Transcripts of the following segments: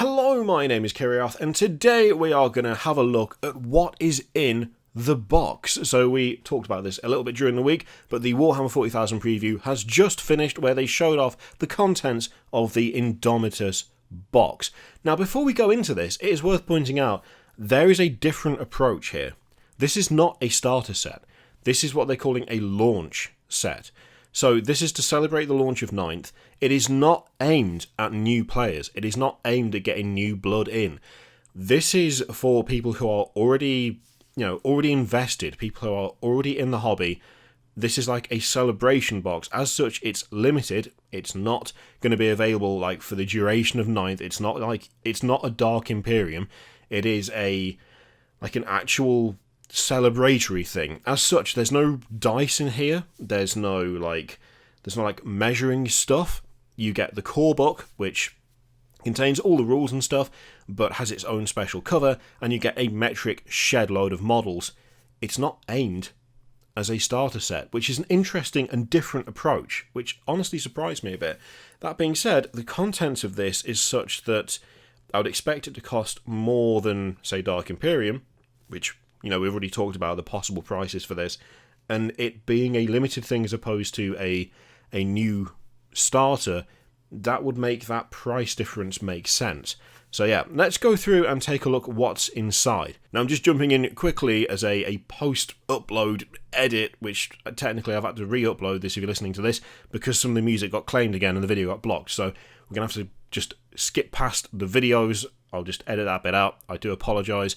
Hello, my name is Kirioth, and today we are going to have a look at what is in the box. So we talked about this a little bit during the week, but the Warhammer 40,000 preview has just finished where they showed off the contents of the Indomitus box. Now, before we go into this, it is worth pointing out there is a different approach here. This is not a starter set. This is what they're calling a launch set. So this is to celebrate the launch of 9th. It is not aimed at new players. It is not aimed at getting new blood in. This is for people who are already, already invested, people who are already in the hobby. This is like a celebration box. As such, it's limited. It's not going to be available like for the duration of 9th. It's not a Dark Imperium. It is an actual celebratory thing. As such, there's no dice in here. There's no measuring stuff. You get the core book, which contains all the rules and stuff, but has its own special cover, and you get a metric shed load of models. It's not aimed as a starter set, which is an interesting and different approach, which honestly surprised me a bit. That being said, the contents of this is such that I would expect it to cost more than, say, Dark Imperium, which we've already talked about the possible prices for this, and it being a limited thing as opposed to a new starter, that would make that price difference make sense. So yeah, let's go through and take a look at what's inside. Now I'm just jumping in quickly as a post-upload edit, which technically I've had to re-upload this if you're listening to this, because some of the music got claimed again and the video got blocked. So we're going to have to just skip past the videos. I'll just edit that bit out. I do apologise.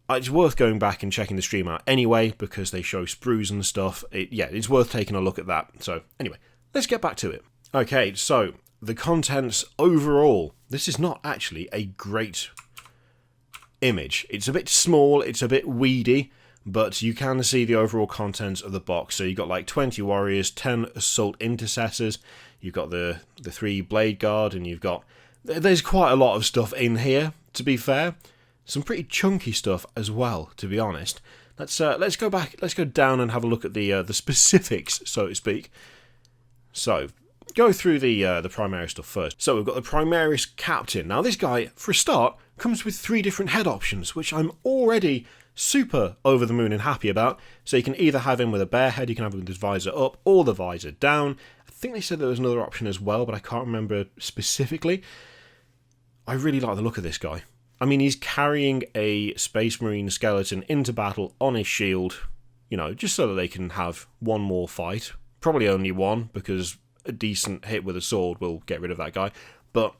It's worth going back and checking the stream out anyway, because they show sprues and stuff. It's worth taking a look at that. So anyway, let's get back to it. Okay, so the contents overall. This is not actually a great image. It's a bit small, it's a bit weedy, but you can see the overall contents of the box. So you've got like 20 warriors, 10 assault intercessors, you've got the 3 blade guard, and there's quite a lot of stuff in here, to be fair. Some pretty chunky stuff as well, to be honest. Let's go back. Let's go down and have a look at the specifics, so to speak. So, go through the Primaris stuff first. So we've got the Primaris Captain. Now this guy, for a start, comes with 3 different head options, which I'm already super over the moon and happy about. So you can either have him with a bare head, you can have him with his visor up, or the visor down. I think they said there was another option as well, but I can't remember specifically. I really like the look of this guy. I mean, he's carrying a Space Marine skeleton into battle on his shield, just so that they can have one more fight. Probably only one, because a decent hit with a sword will get rid of that guy. But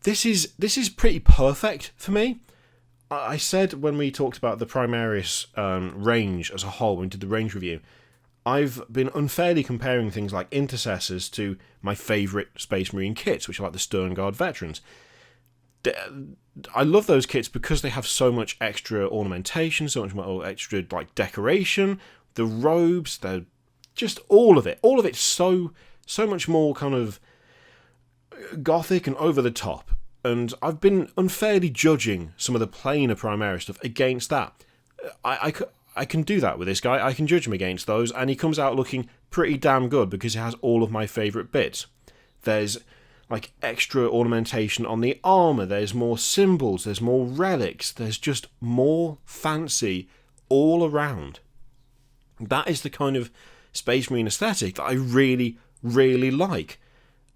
this is pretty perfect for me. I said when we talked about the Primaris range as a whole, when we did the range review, I've been unfairly comparing things like Intercessors to my favourite Space Marine kits, which are like the Stern Guard Veterans. I love those kits because they have so much extra ornamentation, so much more extra decoration. The robes, they're just all of it. All of it's so much more kind of gothic and over the top. And I've been unfairly judging some of the plainer Primaris stuff against that. I can do that with this guy. I can judge him against those, and he comes out looking pretty damn good because he has all of my favourite bits. There's extra ornamentation on the armour, there's more symbols, there's more relics, there's just more fancy all around. That is the kind of Space Marine aesthetic that I really, really like.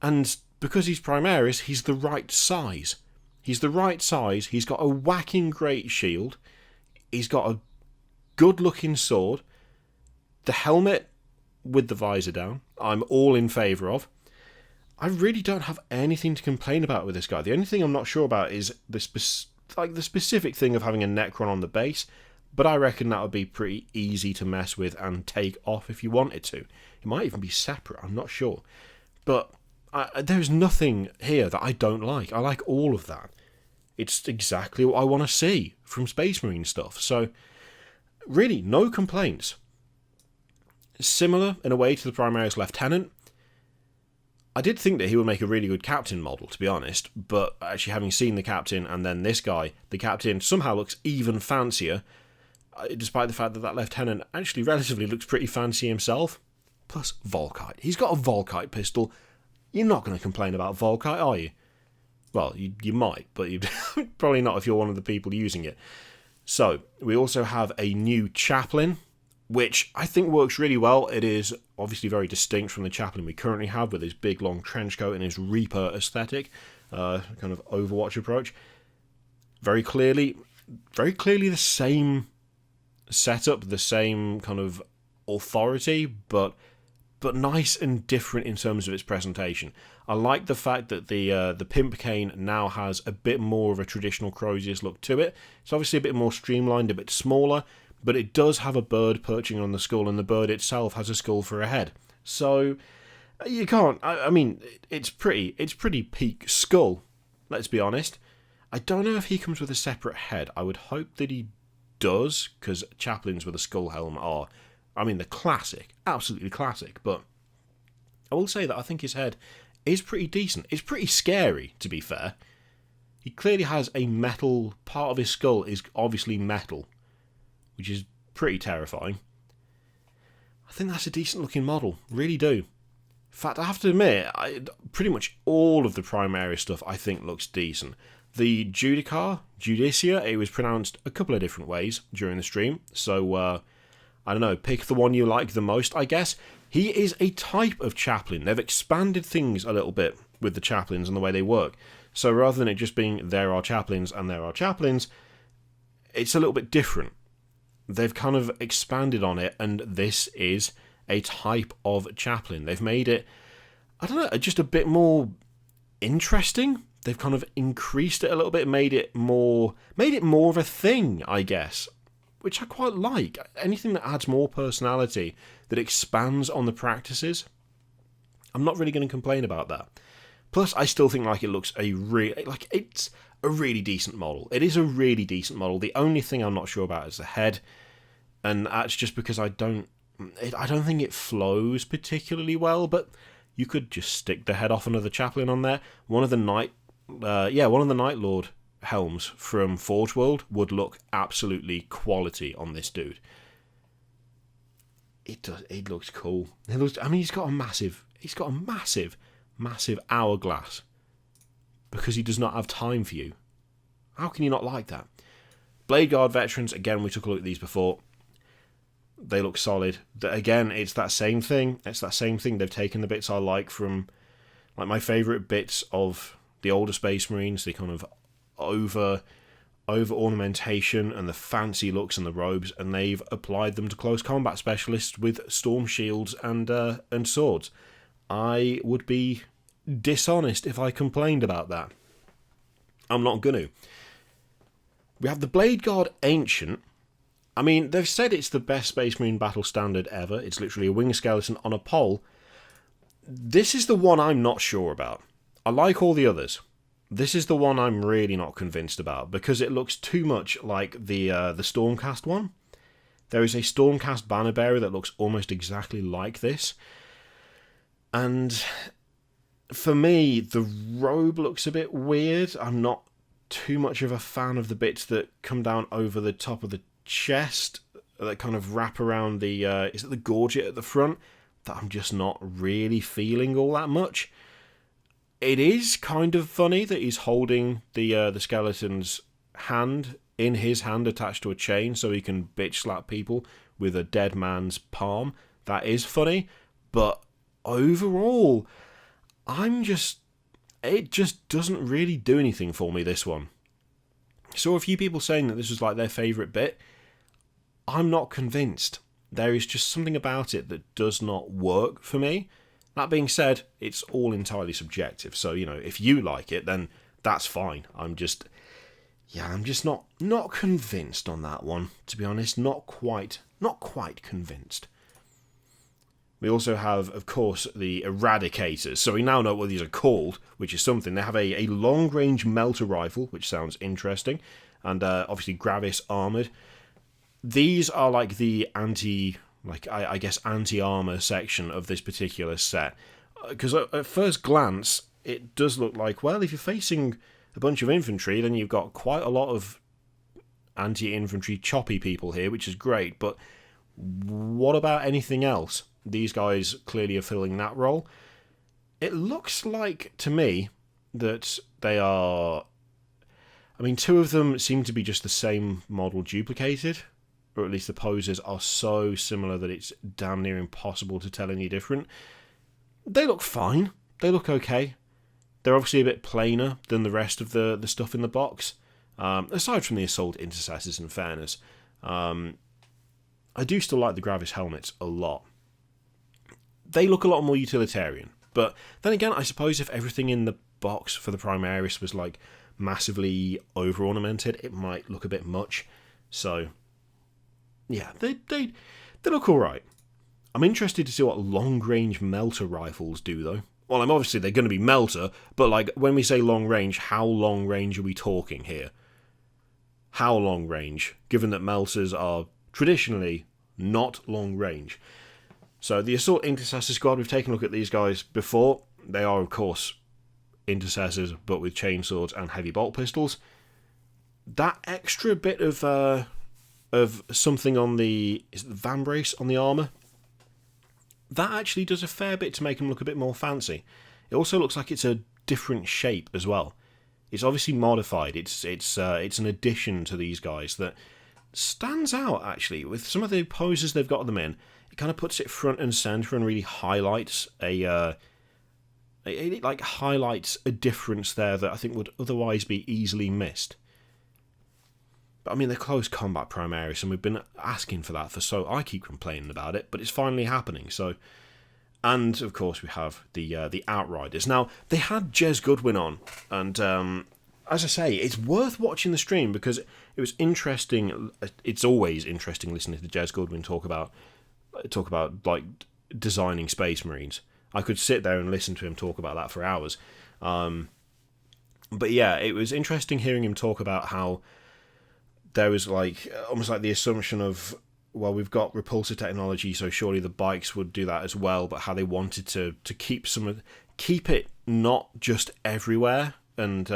And because he's Primaris, he's the right size. He's the right size, he's got a whacking great shield, he's got a good looking sword, the helmet with the visor down, I'm all in favour of. I really don't have anything to complain about with this guy. The only thing I'm not sure about is the specific thing of having a Necron on the base, but I reckon that would be pretty easy to mess with and take off if you wanted to. It might even be separate, I'm not sure. But there's nothing here that I don't like. I like all of that. It's exactly what I want to see from Space Marine stuff. So, really, no complaints. Similar, in a way, to the Primaris Lieutenant. I did think that he would make a really good captain model, to be honest, but actually having seen the captain and then this guy, the captain somehow looks even fancier, despite the fact that that lieutenant actually relatively looks pretty fancy himself. Plus Volkite. He's got a Volkite pistol. You're not going to complain about Volkite, are you? Well, you might, but you probably not if you're one of the people using it. So, we also have a new chaplain, which I think works really well. It is obviously very distinct from the chaplain we currently have with his big long trench coat and his Reaper aesthetic, kind of Overwatch approach. Very clearly the same setup, the same kind of authority, but nice and different in terms of its presentation. I like the fact that the Pimp Cane now has a bit more of a traditional Crozius look to it. It's obviously a bit more streamlined, a bit smaller, but it does have a bird perching on the skull, and the bird itself has a skull for a head. So you can't. I mean, it's pretty peak skull. Let's be honest. I don't know if he comes with a separate head. I would hope that he does, because chaplains with a skull helm are, I mean, the classic, absolutely classic. But I will say that I think his head is pretty decent. It's pretty scary, to be fair. He clearly has a metal, part of his skull is obviously metal, which is pretty terrifying. I think that's a decent looking model, really do. In fact, I have to admit, pretty much all of the Primaria stuff I think looks decent. The Judicia, it was pronounced a couple of different ways during the stream, so I don't know, pick the one you like the most, I guess. He is a type of chaplain. They've expanded things a little bit with the chaplains and the way they work. So rather than it just being there are chaplains and there are chaplains, it's a little bit different. They've kind of expanded on it, and this is a type of chaplain. They've made it, I don't know, just a bit more interesting. They've kind of increased it a little bit, made it more of a thing, I guess, which I quite like. Anything that adds more personality, that expands on the practices, I'm not really going to complain about that. Plus, I still think it looks it's a really decent model. It is a really decent model. The only thing I'm not sure about is the head, and that's just because I don't think it flows particularly well. But you could just stick the head off another chaplain on there. One of the Night Lord helms from Forge World would look absolutely quality on this dude. It does. It looks cool. It looks. I mean, he's got a massive hourglass because he does not have time for you. How can you not like that? Blade Guard veterans. Again, we took a look at these before. They look solid. Again, it's that same thing. They've taken the bits I like from, like, my favourite bits of the older Space Marines, the kind of over ornamentation and the fancy looks and the robes, and they've applied them to close combat specialists with storm shields and swords. I would be dishonest if I complained about that. I'm not gonna. We have the Blade Guard Ancient. I mean, they've said it's the best Space Marine battle standard ever. It's literally a wing skeleton on a pole. This is the one I'm not sure about. I like all the others. This is the one I'm really not convinced about, because it looks too much like the Stormcast one. There is a Stormcast banner bearer that looks almost exactly like this. And for me, the robe looks a bit weird. I'm not too much of a fan of the bits that come down over the top of the chest that kind of wrap around the is it the gorget at the front, that I'm just not really feeling all that much. It is kind of funny that he's holding the skeleton's hand in his hand attached to a chain so he can bitch slap people with a dead man's palm. That is funny, but overall, it just doesn't really do anything for me, this one. Saw a few people saying that this was like their favourite bit. I'm not convinced. There is just something about it that does not work for me. That being said, it's all entirely subjective. So, if you like it, then that's fine. I'm just not convinced on that one, to be honest. Not quite convinced. We also have, of course, the Eradicators. So we now know what these are called, which is something. They have a long-range melter rifle, which sounds interesting, and obviously Gravis armoured. These are like the anti-armour section of this particular set. Because at first glance, it does look like, well, if you're facing a bunch of infantry, then you've got quite a lot of anti-infantry choppy people here, which is great. But what about anything else? These guys clearly are filling that role. It looks like, to me, that they are... I mean, two of them seem to be just the same model duplicated, or at least the poses are so similar that it's damn near impossible to tell any different. They look fine. They look okay. They're obviously a bit plainer than the rest of the stuff in the box. Aside from the Assault Intercessors, in fairness. I do still like the Gravis helmets a lot. They look a lot more utilitarian. But then again, I suppose if everything in the box for the Primaris was like massively over-ornamented, it might look a bit much. So, yeah, they look alright. I'm interested to see what long-range melter rifles do, though. Well, obviously they're going to be melter, but like when we say long range, how long range are we talking here? How long range, given that melters are traditionally not long range. So the Assault Intercessor Squad, we've taken a look at these guys before. They are, of course, intercessors, but with chainswords and heavy bolt pistols. That extra bit of something on the... is it the vambrace on the armour? That actually does a fair bit to make them look a bit more fancy. It also looks like it's a different shape as well. It's obviously modified. It's an addition to these guys that stands out, actually. With some of the poses they've got them in, it kind of puts it front and centre and really highlights it highlights a difference there that I think would otherwise be easily missed. But I mean, they're close combat Primaris, and we've been asking for that for so... I keep complaining about it, but it's finally happening, so... And, of course, we have the Outriders. Now, they had Jez Goodwin on, and, as I say, it's worth watching the stream, because it was interesting... It's always interesting listening to Jez Goodwin talk about, like, designing Space Marines. I could sit there and listen to him talk about that for hours. But, yeah, it was interesting hearing him talk about how... there was like almost like the assumption of, well, we've got repulsor technology, so surely the bikes would do that as well, but how they wanted to keep it not just everywhere. And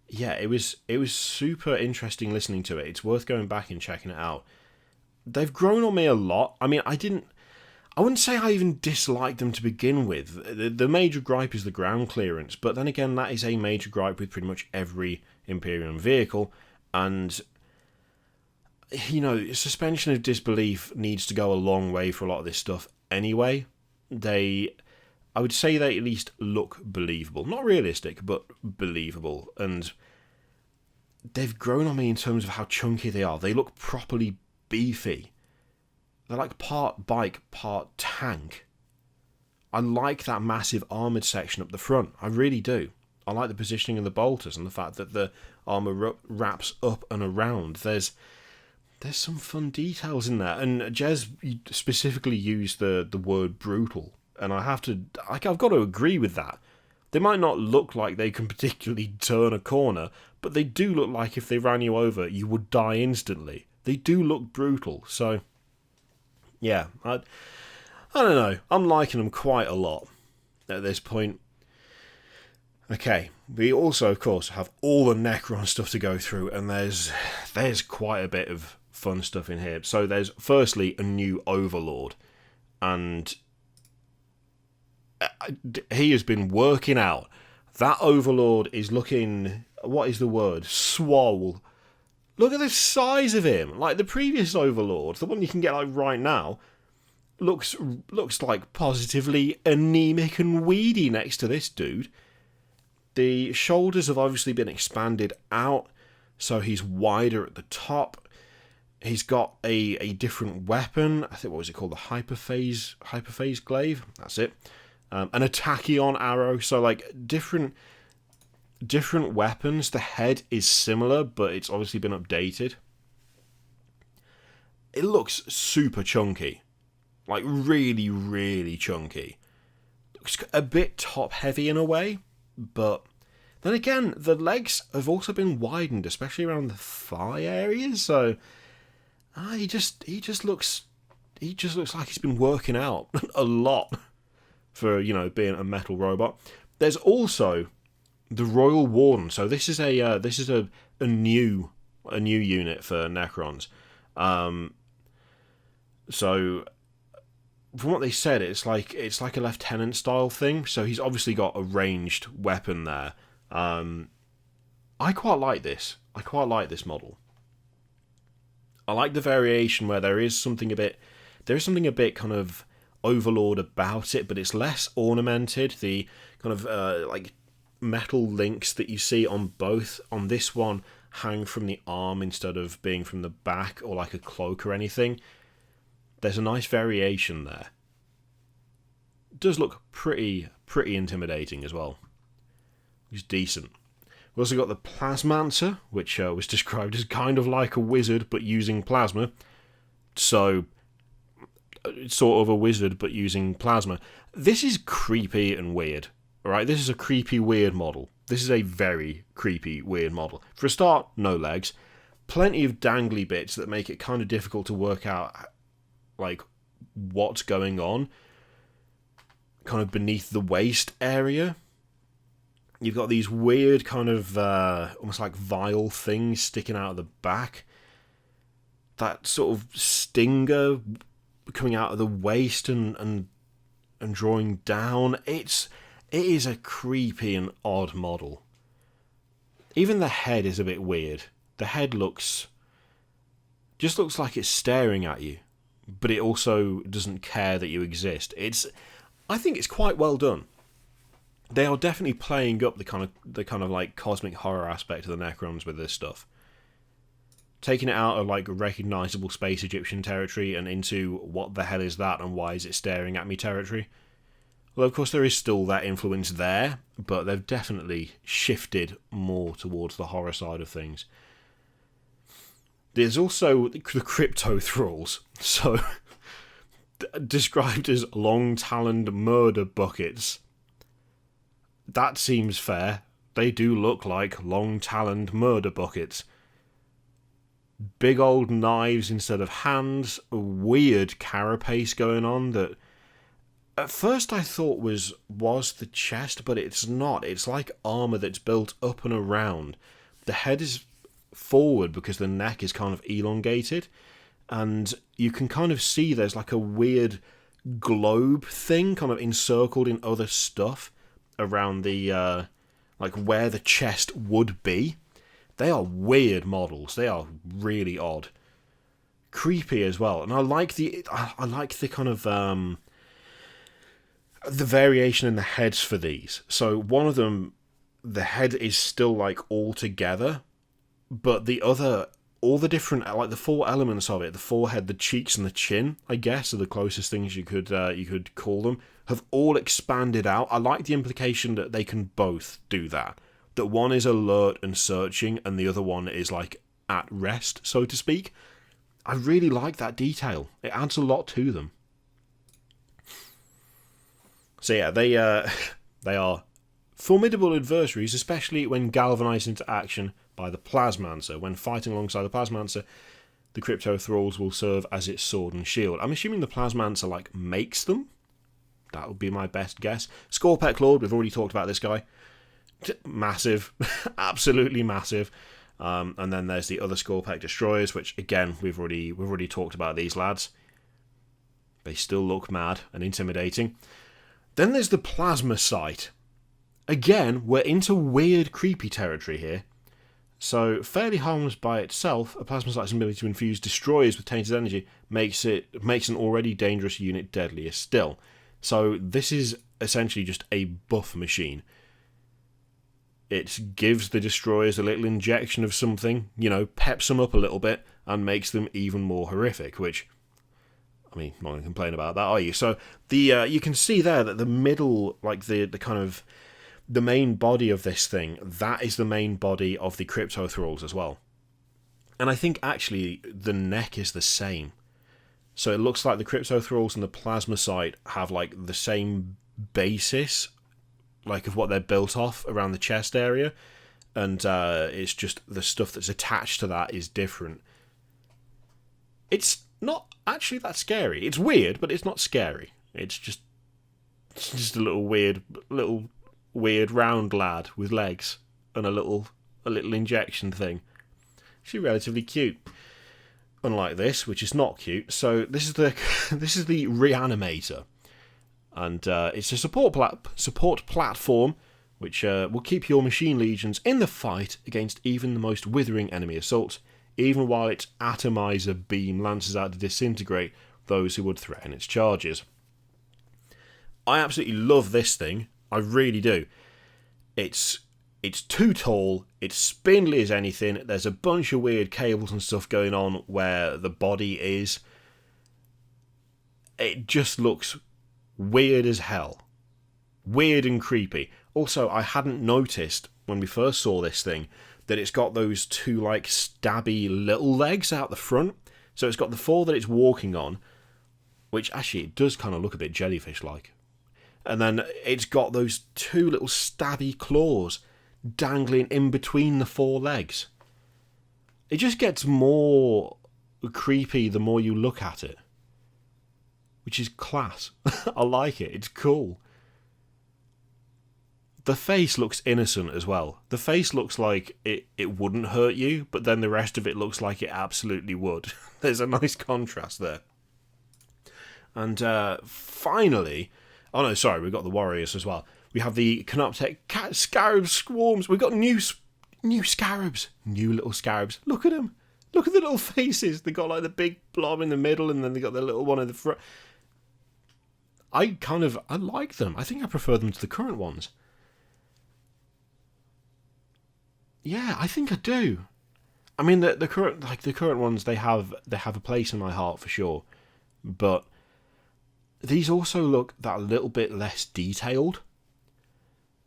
yeah, it was super interesting listening to it. It's worth going back and checking it out. They've grown on me a lot. I mean, I wouldn't say I even disliked them to begin with. The major gripe is the ground clearance, but then again, that is a major gripe with pretty much every Imperium vehicle. And, you know, suspension of disbelief needs to go a long way for a lot of this stuff anyway. I would say they at least look believable. Not realistic, but believable. And they've grown on me in terms of how chunky they are. They look properly beefy. They're like part bike, part tank. I like that massive armoured section up the front. I really do. I like the positioning of the bolters and the fact that the armour wraps up and around. There's some fun details in there. And Jez specifically used the word brutal. And I've got to agree with that. They might not look like they can particularly turn a corner, but they do look like if they ran you over, you would die instantly. They do look brutal. So, yeah, I don't know. I'm liking them quite a lot at this point. Okay, we also, of course, have all the Necron stuff to go through, and there's quite a bit of fun stuff in here. So there's, firstly, a new Overlord, and he has been working out. That Overlord is looking, what is the word? Swole. Look at the size of him. Like, the previous Overlord, the one you can get, like, right now, looks like positively anemic and weedy next to this dude. The shoulders have obviously been expanded out, so he's wider at the top. He's got a different weapon. I think, what was it called? The Hyperphase Glaive? That's it. An Tachyon arrow. So, like, different weapons. The head is similar, but it's obviously been updated. It looks super chunky. Like, really, really chunky. Looks a bit top-heavy in a way. But then again, the legs have also been widened, especially around the thigh areas. So he just looks like he's been working out a lot for, you know, being a metal robot. There's also the Royal Warden. So this is a new unit for Necrons. So from what they said, it's like a lieutenant style thing. So he's obviously got a ranged weapon there. I quite like this. I quite like this model. I like the variation where there is something a bit kind of Overlord about it, but it's less ornamented. The kind of like metal links that you see on this one hang from the arm instead of being from the back or like a cloak or anything. There's a nice variation there. It does look pretty intimidating as well. It's decent. We've also got the Plasmansur, which was described as kind of like a wizard but using plasma. So, sort of a wizard but using plasma. This is creepy and weird. Alright, this is a creepy, weird model. This is a very creepy, weird model. For a start, no legs. Plenty of dangly bits that make it kind of difficult to work out, like, what's going on. Kind of beneath the waist area. You've got these weird kind of, almost like vial things sticking out of the back. That sort of stinger coming out of the waist and drawing down. It is a creepy and odd model. Even the head is a bit weird. The head looks like it's staring at you, but it also doesn't care that you exist. I think it's quite well done. They are definitely playing up the kind of like cosmic horror aspect of the Necrons with this stuff. Taking it out of like recognisable space Egyptian territory and into what the hell is that and why is it staring at me territory. Well, of course there is still that influence there, but they've definitely shifted more towards the horror side of things. There's also the Cryptothralls, so described as long-taloned murder buckets. That seems fair. They do look like long-taloned murder buckets. Big old knives instead of hands, a weird carapace going on that at first I thought was the chest, but it's not. It's like armour that's built up and around. The head is forward because the neck is kind of elongated, and you can kind of see there's like a weird globe thing kind of encircled in other stuff around the like where the chest would be. They are weird models. They are really odd, creepy as well. And I like the kind of the variation in the heads for these. So one of them, the head is still like all together, but the other, all the different, like the four elements of it, the forehead, the cheeks, and the chin, I guess, are the closest things you could call them, have all expanded out. I like the implication that they can both do that. That one is alert and searching, and the other one is like at rest, so to speak. I really like that detail. It adds a lot to them. So yeah, they are formidable adversaries, especially when galvanized into action by the Plasmansur. When fighting alongside the Plasmansur, the Cryptothralls will serve as its sword and shield. I'm assuming the Plasmansur like makes them. That would be my best guess. Scorpec Lord, we've already talked about this guy. Massive, absolutely massive. And then there's the other Scorpec Destroyers, which again we've already talked about these lads. They still look mad and intimidating. Then there's the Plasma Sight. Again, we're into weird, creepy territory here. So, fairly harmless by itself, a Plasma Sight's ability to infuse destroyers with tainted energy makes an already dangerous unit deadlier still. So, this is essentially just a buff machine. It gives the destroyers a little injection of something, peps them up a little bit, and makes them even more horrific, which, I mean, not going to complain about that, are you? So, you can see there that the middle, like the kind of, the main body of this thing, that is the main body of the Cryptothralls as well. And I think, actually, the neck is the same. So it looks like the Cryptothralls and the Plasma Sight have, like, the same basis, like, of what they're built off around the chest area, and it's just the stuff that's attached to that is different. It's not actually that scary. It's weird, but it's not scary. It's just a little weird round lad with legs and a little injection thing. She's relatively cute. unlike this, which is not cute. So this is the this is the Reanimator, and it's a support platform which will keep your machine legions in the fight against even the most withering enemy assaults, even while its atomizer beam lances out to disintegrate those who would threaten its charges. I absolutely love this thing. I really do. It's too tall, it's spindly as anything, there's a bunch of weird cables and stuff going on where the body is. It just looks weird as hell. Weird and creepy. Also, I hadn't noticed when we first saw this thing that it's got those two like stabby little legs out the front. So it's got the four that it's walking on, which actually it does kind of look a bit jellyfish-like. And then it's got those two little stabby claws dangling in between the four legs. It just gets more creepy the more you look at it, which is class. I like it. It's cool. The face looks innocent as well. The face looks like it wouldn't hurt you, but then the rest of it looks like it absolutely would. There's a nice contrast there. And finally, oh no, sorry, we've got the Warriors as well. We have the Canoptech Scarab Swarms. We've got new scarabs. New little scarabs. Look at them. Look at the little faces. They got like the big blob in the middle, and then they got the little one in the front. I like them. I think I prefer them to the current ones. Yeah, I think I do. I mean, the current ones, they have a place in my heart for sure, but these also look that little bit less detailed.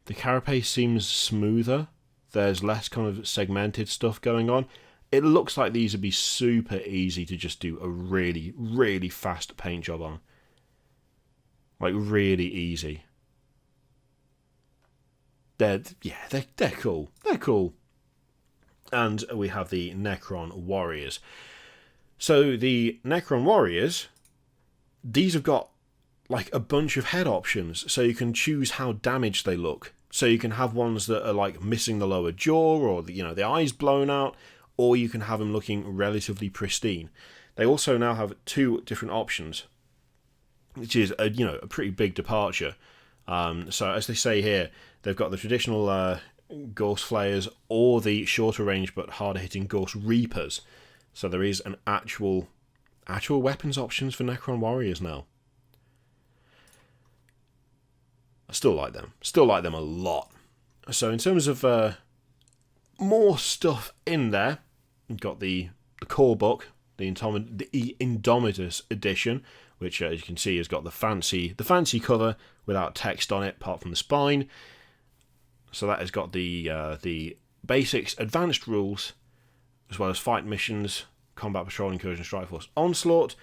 The carapace seems smoother. There's less kind of segmented stuff going on. It looks like these would be super easy to just do a really, really fast paint job on. Like, really easy. They're cool. They're cool. And we have the Necron Warriors. So the Necron Warriors, these have got like a bunch of head options, so you can choose how damaged they look. So you can have ones that are like missing the lower jaw, or the eyes blown out, or you can have them looking relatively pristine. They also now have two different options, which is a pretty big departure. So as they say here, they've got the traditional Ghost Flayers or the shorter range but harder hitting Ghost Reapers. So there is an actual weapons options for Necron Warriors now. I still like them. Still like them a lot. So in terms of more stuff in there, we've got the core book, the Indomitus edition, which as you can see has got the fancy cover without text on it apart from the spine. So that has got the basics, advanced rules, as well as fight missions, combat patrol, incursion, strike force, onslaught,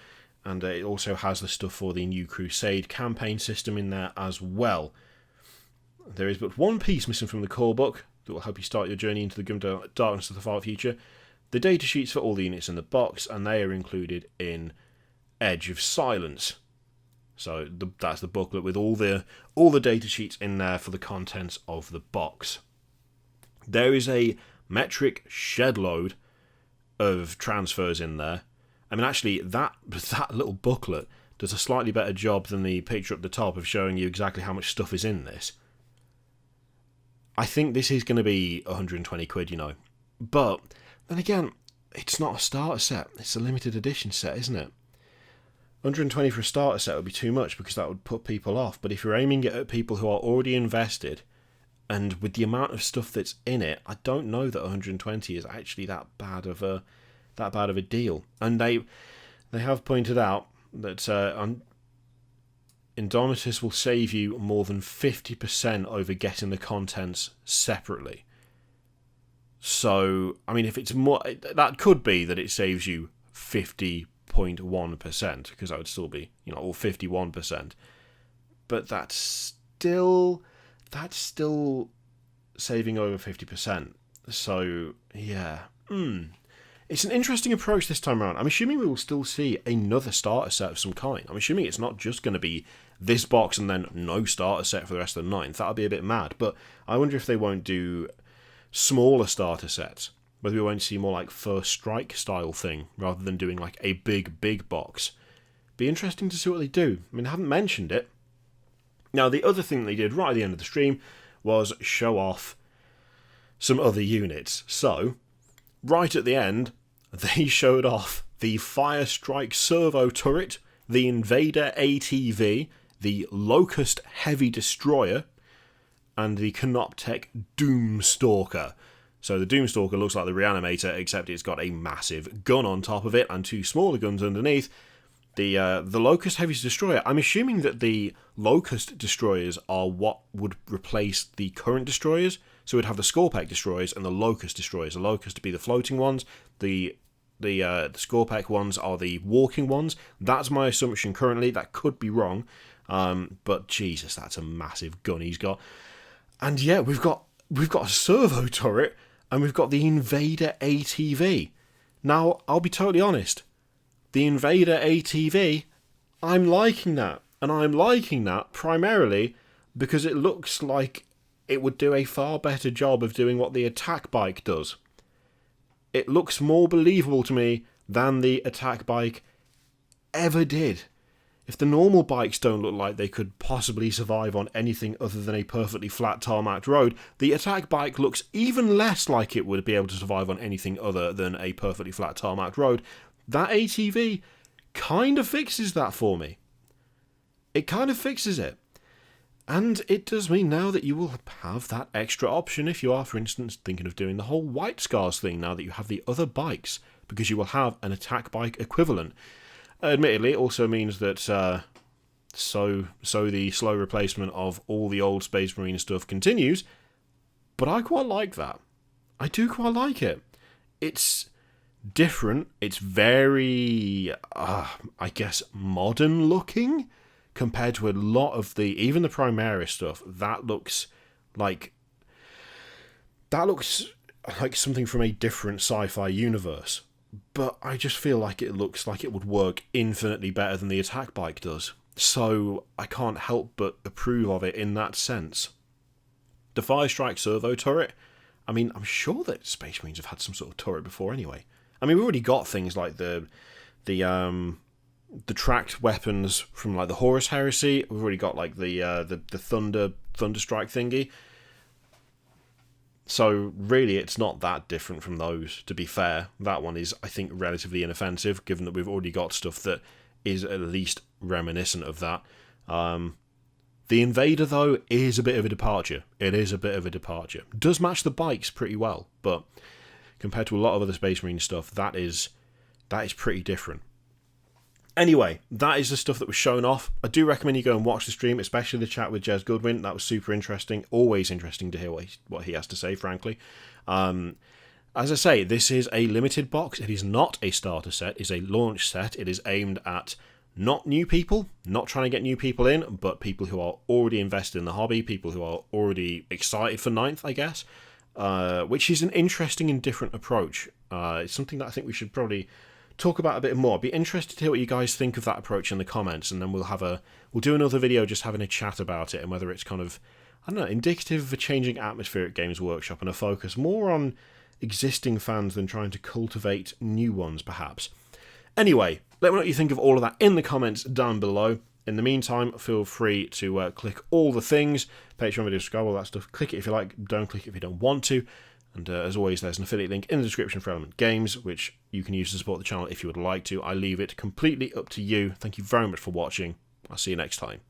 and it also has the stuff for the New Crusade campaign system in there as well. There is but one piece missing from the core book that will help you start your journey into the grim darkness of the far future: the data sheets for all the units in the box, and they are included in Edge of Silence. So that's the booklet with all the data sheets in there for the contents of the box. There is a metric shed load of transfers in there. I mean, actually, that little booklet does a slightly better job than the picture up the top of showing you exactly how much stuff is in this. I think this is going to be 120 quid, But then again, it's not a starter set. It's a limited edition set, isn't it? 120 for a starter set would be too much because that would put people off. But if you're aiming it at people who are already invested, and with the amount of stuff that's in it, I don't know that 120 is actually that bad of a deal. And they have pointed out that Indomitus will save you more than 50% over getting the contents separately. So, I mean, if it's more, that could be that it saves you 50.1%, because that would still be, or 51%. But that's still saving over 50%. So, yeah. It's an interesting approach this time around. I'm assuming we will still see another starter set of some kind. I'm assuming it's not just going to be this box and then no starter set for the rest of the 9th. That would be a bit mad. But I wonder if they won't do smaller starter sets. Whether we won't see more like First Strike style thing, rather than doing like a big box. Be interesting to see what they do. I mean, I haven't mentioned it. Now, the other thing they did right at the end of the stream was show off some other units. So, right at the end, they showed off the Fire Strike Servo Turret, the Invader ATV, the Locust Heavy Destroyer, and the Canoptech Doomstalker. So the Doomstalker looks like the Reanimator, except it's got a massive gun on top of it and two smaller guns underneath. The Locust Heavy Destroyer, I'm assuming that the Locust Destroyers are what would replace the current Destroyers. So we'd have the Scorpec Destroyers and the Locust Destroyers. The Locust to be the floating ones, the Scorpec ones are the walking ones. That's my assumption currently. That could be wrong. But Jesus, that's a massive gun he's got. And yeah, we've got a servo turret, and we've got the Invader ATV. Now, I'll be totally honest. The Invader ATV, I'm liking that. And I'm liking that primarily because it looks like it would do a far better job of doing what the attack bike does. It looks more believable to me than the attack bike ever did. If the normal bikes don't look like they could possibly survive on anything other than a perfectly flat tarmac road, the attack bike looks even less like it would be able to survive on anything other than a perfectly flat tarmac road. That ATV kind of fixes that for me. It kind of fixes it. And it does mean now that you will have that extra option if you are, for instance, thinking of doing the whole White Scars thing now that you have the other bikes, because you will have an attack bike equivalent. Admittedly, it also means that so the slow replacement of all the old Space Marine stuff continues, but I quite like that. I do quite like it. It's different. It's very, I guess, modern looking compared to a lot of even the Primaris stuff. That looks like something from a different sci-fi universe. But I just feel like it looks like it would work infinitely better than the attack bike does. So I can't help but approve of it in that sense. The Fire Strike Servo Turret, I mean, I'm sure that Space Marines have had some sort of turret before anyway. I mean, we've already got things like the tracked weapons from like the Horus Heresy. We've already got like the Thunderstrike thingy. So really, it's not that different from those, to be fair. That one is, I think, relatively inoffensive, given that we've already got stuff that is at least reminiscent of that. The Invader, though, is a bit of a departure. It is a bit of a departure. Does match the bikes pretty well, but compared to a lot of other Space Marine stuff, that is pretty different. Anyway, that is the stuff that was shown off. I do recommend you go and watch the stream, especially the chat with Jez Goodwin. That was super interesting. Always interesting to hear what he has to say, frankly. As I say, this is a limited box. It is not a starter set. It is a launch set. It is aimed at not new people, not trying to get new people in, but people who are already invested in the hobby, people who are already excited for 9th, I guess, which is an interesting and different approach. It's something that I think we should probably talk about a bit more. I'd be interested to hear what you guys think of that approach in the comments, and then we'll do another video just having a chat about it and whether it's kind of, I don't know, indicative of a changing atmosphere at Games Workshop and a focus more on existing fans than trying to cultivate new ones, perhaps. Anyway, let me know what you think of all of that in the comments down below. In the meantime, feel free to click all the things, Patreon video, subscribe, all that stuff. Click it if you like, don't click it if you don't want to. And as always, there's an affiliate link in the description for Element Games, which you can use to support the channel if you would like to. I leave it completely up to you. Thank you very much for watching. I'll see you next time.